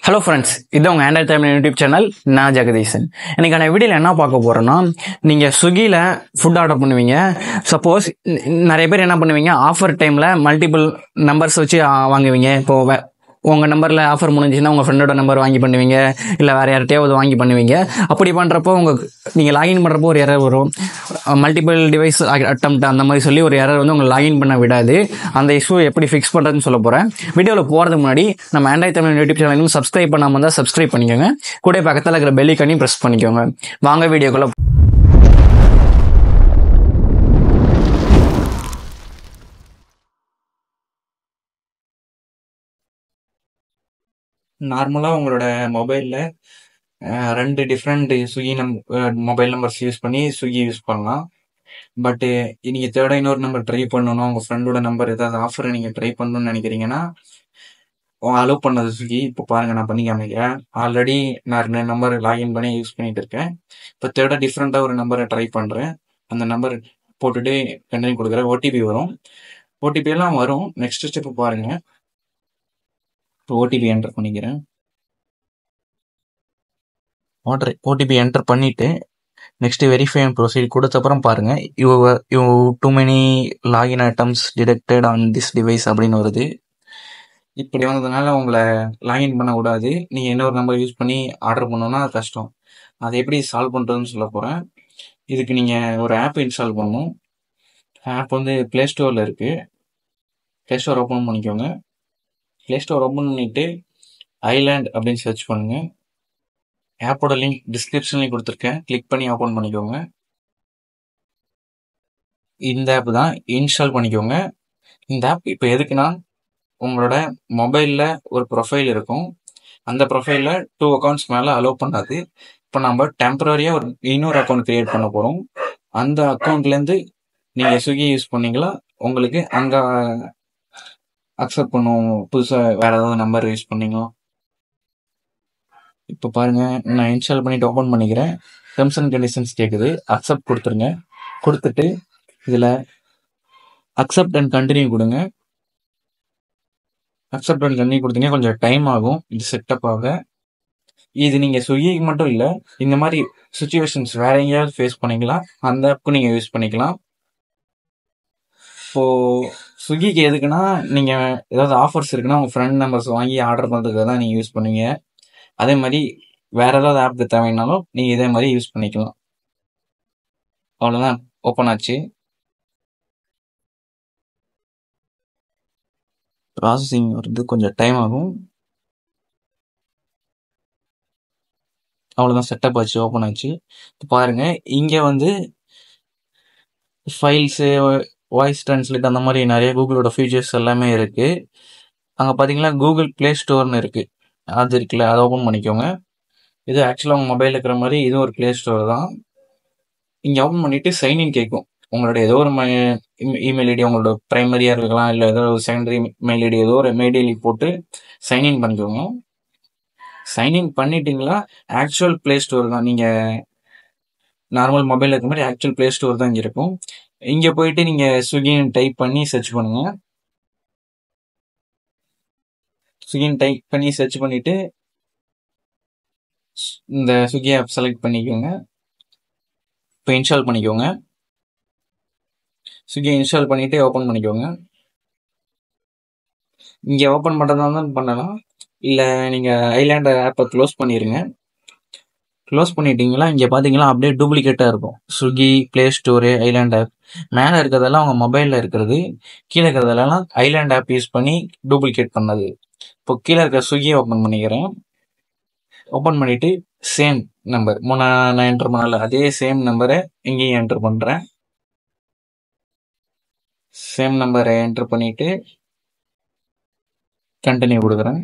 Hello friends, இது உங்கள் Android Tamil YouTube channel. நான் ஜெகதீசன். எனக்கான வீடியோவில் என்ன பார்க்க போகிறேன்னா, நீங்கள் ஸ்விக்கியில் ஃபுட் ஆர்டர் பண்ணுவீங்க. சப்போஸ் நிறைய பேர் என்ன பண்ணுவீங்க, ஆஃபர் டைமில் மல்டிபிள் நம்பர்ஸ் வச்சு வாங்குவீங்க. இப்போது உங்கள் நம்பரில் ஆஃபர் முடிஞ்சுன்னா உங்கள் ஃப்ரெண்டோட நம்பர் வாங்கி பண்ணுவீங்க, இல்லை வேறு யார்கிட்டையாவது வாங்கி பண்ணுவீங்க. அப்படி பண்ணுறப்போ நீங்கள் லாகின் பண்ணுறப்போ ஒரு எரர் வரும். மல்டிபிள் டிவைஸ் அட்டம்ப்ட் அந்த மாதிரி சொல்லி ஒரு எரர் வந்து உங்களை லாகின் பண்ண விடாது. அந்த இஷ்யூ எப்படி ஃபிக்ஸ் பண்ணுறதுன்னு சொல்ல போகிறேன். வீடியோவில் போகிறதுக்கு முன்னாடி நம்ம ஆண்ட்ராய்ட் தமிழ் யூடியூப் சேனலும் சப்ஸ்கிரைப் பண்ணாமல் இருந்தால் சப்ஸ்கிரைப் பண்ணிக்கோங்க. கூட பக்கத்தில் இருக்கிற பெல் ஐகானையும் ப்ரெஸ் பண்ணிக்கோங்க. வாங்க வீடியோக்குள்ள. நார்மலாக உங்களோட மொபைலில் 2 different Swiggy mobile numbers use பண்ணி ஸ்விக்கி யூஸ் பண்ணலாம். பட்டு நீங்கள் தேர்டாக இன்னொரு நம்பர் ட்ரை பண்ணணும், உங்கள் ஃப்ரெண்டோட நம்பர் ஏதாவது ஆஃபரை நீங்கள் ட்ரை பண்ணணும்னு நினைக்கிறீங்கன்னா அலோவ் பண்ணது ஸ்விக்கி. இப்போ பாருங்கள், நான் பண்ணி காமிக்கிறேன். ஆல்ரெடி நான் 2 நம்பர் லாகின் பண்ணி யூஸ் பண்ணிட்டு இருக்கேன். இப்போ தேர்டாக டிஃப்ரெண்ட்டாக ஒரு நம்பரை ட்ரை பண்ணுறேன். அந்த நம்பர் போட்டுட்டு கண்டினியூ கொடுக்குறேன். ஓடிபி வரும். ஓடிபி எல்லாம் வரும். நெக்ஸ்ட் ஸ்டெப் பாருங்கள். இப்போ ஓடிபி என்டர் பண்ணிக்கிறேன். ஓடிபி என்டர் பண்ணிவிட்டு நெக்ஸ்ட் வெரிஃபை அண்ட் ப்ரொசீட் கொடுத்த அப்புறம் பாருங்கள், you too many login items detected on this device அப்படின்னு வருது. இப்படி வந்ததுனால உங்களை லாகின் பண்ண விடாது. நீங்கள் இன்னொரு நம்பர் யூஸ் பண்ணி ஆர்டர் பண்ணோன்னா அது கஷ்டம். அதை எப்படி சால்வ் பண்ணுறதுன்னு சொல்ல போகிறேன். இதுக்கு நீங்கள் ஒரு ஆப் இன்ஸ்டால் பண்ணணும். ஆப் வந்து ப்ளே ஸ்டோரில் இருக்குது. ப்ளே ஸ்டோர் ஓப்பன் பண்ணிக்கோங்க. ப்ளே ஸ்டோர் ஓப்பன் பண்ணிவிட்டு ஐலேண்ட் அப்படின்னு சர்ச் பண்ணுங்கள். ஆப்போட லிங்க் டிஸ்கிரிப்ஷன்லேயும் கொடுத்துருக்கேன். கிளிக் பண்ணி ஓப்பன் பண்ணிக்கோங்க. இந்த ஆப் தான் இன்ஸ்டால் பண்ணிக்கோங்க. இந்த ஆப் இப்போ எதுக்குன்னா, உங்களோட மொபைலில் ஒரு ப்ரொஃபைல் இருக்கும். அந்த ப்ரொஃபைலில் 2 அக்கௌண்ட்ஸ் மேலே அலோவ் பண்ணாது. இப்போ நம்ம டெம்பரரியாக இன்னொரு அக்கௌண்ட் க்ரியேட் பண்ண போகிறோம். அந்த அக்கௌண்ட்லேருந்து நீங்கள் ஸ்விக்கி யூஸ் பண்ணீங்களா, உங்களுக்கு அங்கே அக்செப்ட் பண்ணுவோம். புதுசாக வேறு ஏதாவது நம்பர் யூஸ் பண்ணீங்களா. இப்போ பாருங்கள், நான் இன்ஸ்டால் பண்ணிவிட்டு ஓப்பன் பண்ணிக்கிறேன். டெர்ம்ஸ் அண்ட் கண்டிஷன்ஸ் கேட்குது. அக்செப்ட் கொடுத்துருங்க. கொடுத்துட்டு இதில் அக்செப்ட் அண்ட் கண்டினியூ கொடுங்க. அக்செப்ட் அண்ட் கண்டினியூ கொடுத்தீங்க, கொஞ்சம் டைம் ஆகும் இது செட்டப் ஆக. இது நீங்கள் ஸ்விக்கிக்கு மட்டும் இல்லை, இந்த மாதிரி சுச்சுவேஷன்ஸ் வேற எங்கேயாவது ஃபேஸ் பண்ணிக்கலாம். அந்த ஆப்புக்கும் நீங்கள் யூஸ் பண்ணிக்கலாம். இப்போது ஸ்விக்கிக்கு எதுக்குன்னா, நீங்கள் ஏதாவது ஆஃபர்ஸ் இருக்குன்னா உங்கள் ஃப்ரெண்ட் நம்பர்ஸ் வாங்கி ஆர்டர் பண்ணுறதுக்காக தான் நீங்கள் யூஸ் பண்ணுவீங்க. அதே மாதிரி வேறு ஏதாவது ஆப்புக்கு தேவைன்னாலும் நீங்கள் இதே மாதிரி யூஸ் பண்ணிக்கலாம். அவ்வளோதான், ஓப்பன் ஆச்சு. ப்ராசஸிங் வருது, கொஞ்சம் டைம் ஆகும். அவ்வளோதான், செட்டப் ஆச்சு, ஓப்பன் ஆச்சு. இப்போ பாருங்கள், இங்கே வந்து ஃபைல்ஸு, வாய்ஸ் ட்ரான்ஸ்லேட் அந்த மாதிரி நிறைய கூகுளோட ஃபீச்சர்ஸ் எல்லாமே இருக்குது. அங்கே பார்த்தீங்கன்னா கூகுள் ப்ளே ஸ்டோர்னு இருக்குது. அது இருக்குல்ல, அதை ஓப்பன் பண்ணிக்கோங்க. இது ஆக்சுவலாக உங்கள் மொபைலில் இருக்கிற மாதிரி இது ஒரு ப்ளே ஸ்டோர் தான். இங்கே ஓப்பன் பண்ணிவிட்டு சைன்இன் கேட்கும். உங்களோட ஏதோ ஒரு இமெயில் ஐடி, உங்களோட ப்ரைமரியாக இருக்கலாம், இல்லை ஏதோ ஒரு செகண்டரி மெயில் ஐடி, ஏதோ ஒரு மெயில் ஐடி போட்டு சைன்இன் பண்ணிக்கோங்க. சைன்இன் பண்ணிட்டீங்களா, ஆக்சுவல் ப்ளே ஸ்டோர் தான். நீங்கள் நார்மல் மொபைலில் இருக்கிற மாதிரி ஆக்சுவல் ப்ளே ஸ்டோர் தான் இங்கே இருக்கும். இங்கே போயிட்டு நீங்கள் ஸ்விக்கின்னு டைப் பண்ணி சர்ச் பண்ணுங்கள். ஸ்விக்கின்னு டைப் பண்ணி சர்ச் பண்ணிவிட்டு இந்த ஸ்விக்கி ஆப் செலக்ட் பண்ணிக்கோங்க. இப்போ இன்ஸ்டால் பண்ணிக்கோங்க. ஸ்விக்கி இன்ஸ்டால் பண்ணிவிட்டு ஓப்பன் பண்ணிக்கோங்க. இங்கே ஓப்பன் பண்ணுறதா தான் பண்ணலாம், இல்லை நீங்கள் ஐலேண்ட் ஆப்பை க்ளோஸ் பண்ணிடுங்க. க்ளோஸ் பண்ணிட்டீங்களா, இங்கே பார்த்தீங்களா அப்படியே டூப்ளிகேட்டாக இருக்கும். Swiggy, play store, island app. மேலே இருக்கிறதெல்லாம் உங்கள் மொபைலில் இருக்கிறது, கீழே இருக்கிறதெல்லாம் ஐலேண்ட் ஆப் யூஸ் பண்ணி டூப்ளிகேட் பண்ணது. இப்போ கீழே இருக்கிற ஸ்விக்கியை ஓப்பன் பண்ணிக்கிறேன். ஓப்பன் பண்ணிவிட்டு சேம் நம்பர் நான் என்ட்ரு பண்ணல, அதே சேம் நம்பரை இங்கேயும் என்ட்ரு பண்ணுறேன். சேம் நம்பரை என்ட்ரு பண்ணிவிட்டு கண்டினியூ கொடுக்குறேன்.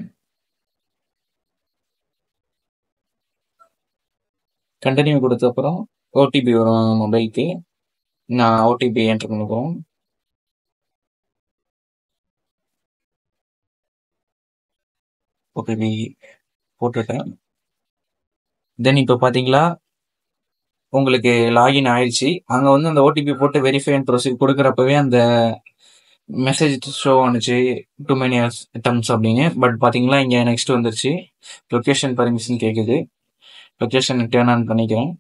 கண்டினியூ கொடுத்த அப்புறம் ஓடிபி வரும் மொபைலுக்கு. நான் ஓடிபி என்ட்ரு பண்ணிக்கிறோம். ஓடிபி போட்டுட்டேன். தென் இப்போ பார்த்தீங்களா உங்களுக்கு லாகின் ஆயிடுச்சு. அங்கே வந்து அந்த ஓடிபி போட்டு வெரிஃபை அண்ட் ப்ரொசீட் கொடுக்குறப்பவே அந்த மெசேஜ் ஷோ ஆனிச்சு டூ மெனி அட்டம்ஸ் அப்படின்னு. பட் பார்த்தீங்களா இங்கே நெக்ஸ்ட் வந்துருச்சு லொக்கேஷன் பர்மிஷன் கேட்குது. லொக்கேஷன் டேர்ன் ஆன் பண்ணிக்கிறேன்.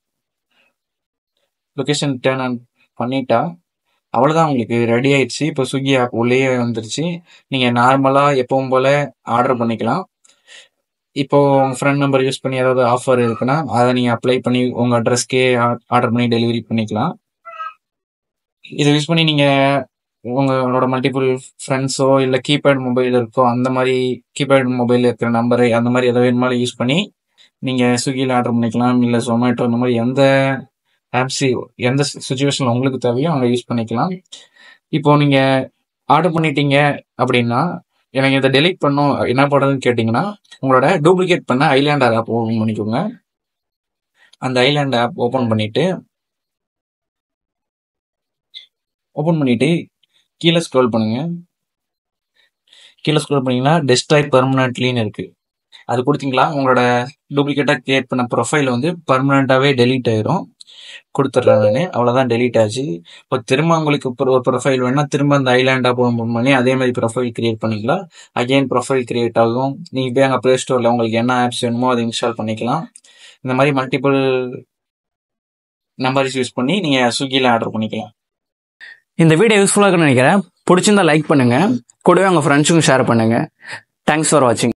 லொக்கேஷன் டேர்ன் ஆன் பண்ணிட்டா அவ்வளோதான், உங்களுக்கு ரெடி ஆயிடுச்சு. இப்போ ஸ்விக்கி ஆப் உள்ளேயே வந்துருச்சு. நீங்கள் நார்மலாக எப்பவும் போல் ஆர்டர் பண்ணிக்கலாம். இப்போ உங்கள் ஃப்ரெண்ட் நம்பர் யூஸ் பண்ணி ஏதாவது ஆஃபர் இருக்குன்னா அதை நீங்கள் அப்ளை பண்ணி உங்கள் அட்ரஸ்க்கே ஆர்டர் பண்ணி டெலிவரி பண்ணிக்கலாம். இதை யூஸ் பண்ணி நீங்கள் உங்களோட மல்டிபிள் ஃப்ரெண்ட்ஸோ இல்லை கீபேட் மொபைல் இருக்கோ அந்த மாதிரி கீபேட் மொபைல் இருக்கிற நம்பரு அந்த மாதிரி எதை வேணுமாலும் யூஸ் பண்ணி நீங்கள் ஸ்விக்கியில் ஆர்டர் பண்ணிக்கலாம். இல்லை ஜொமேட்டோ அந்த மாதிரி எந்த ஆப்ஸ் எந்த சுச்சுவேஷனில் உங்களுக்கு தேவையோ அங்கே யூஸ் பண்ணிக்கலாம். இப்போ நீங்கள் ஆர்டர் பண்ணிட்டீங்க அப்படின்னா எனக்கு இதை டெலீட் பண்ணும் என்ன பண்ணுறதுன்னு கேட்டிங்கன்னா உங்களோட டூப்ளிகேட் பண்ண ஐலாண்ட் ஆப் ஓப்பன் பண்ணிக்கோங்க. அந்த ஐலாண்ட் ஆப் ஓப்பன் பண்ணிவிட்டு கீழே ஸ்க்ரோல் பண்ணுங்க. கீழே ஸ்க்ரோல் பண்ணீங்கன்னா டெஸ்ட்ராய் பெர்மனன்ட்லின்னு இருக்கு. அது கொடுத்தீங்களா உங்களோட டூப்ளிகேட்டாக கிரியேட் பண்ண ப்ரொஃபைல் வந்து பர்மனெண்ட்டாகவே டெலீட் ஆயிரும். கொடுத்துட்றேன் நான். அவ்வளோதான், டெலீட் ஆச்சு. இப்போ திரும்ப உங்களுக்கு ஒரு ப்ரொஃபைல் வேணா திரும்ப அந்த ஐலாண்ட் ஆப் ஓப்பன் பண்ணி அதே மாதிரி ப்ரொஃபைல் கிரியேட் பண்ணிக்கலாம். அகெயின் ப்ரொஃபைல் கிரியேட் ஆகும். நீங்கள் போய் அங்கே ப்ளே ஸ்டோரில் உங்களுக்கு என்ன ஆப்ஸ் வேணுமோ அதை இன்ஸ்டால் பண்ணிக்கலாம். இந்த மாதிரி மல்டிபிள் நம்பர்ஸ் யூஸ் பண்ணி நீங்கள் ஸ்விக்கியில் ஆர்டர் பண்ணிக்கலாம். இந்த வீடியோ யூஸ்ஃபுல்லாக இருக்குன்னு நினைக்கிறேன். பிடிச்சிருந்தா லைக் பண்ணுங்க, கூடவே உங்கள் ஃப்ரெண்ட்ஸுக்கும் ஷேர் பண்ணுங்க. தேங்க்ஸ் ஃபார் வாட்சிங்.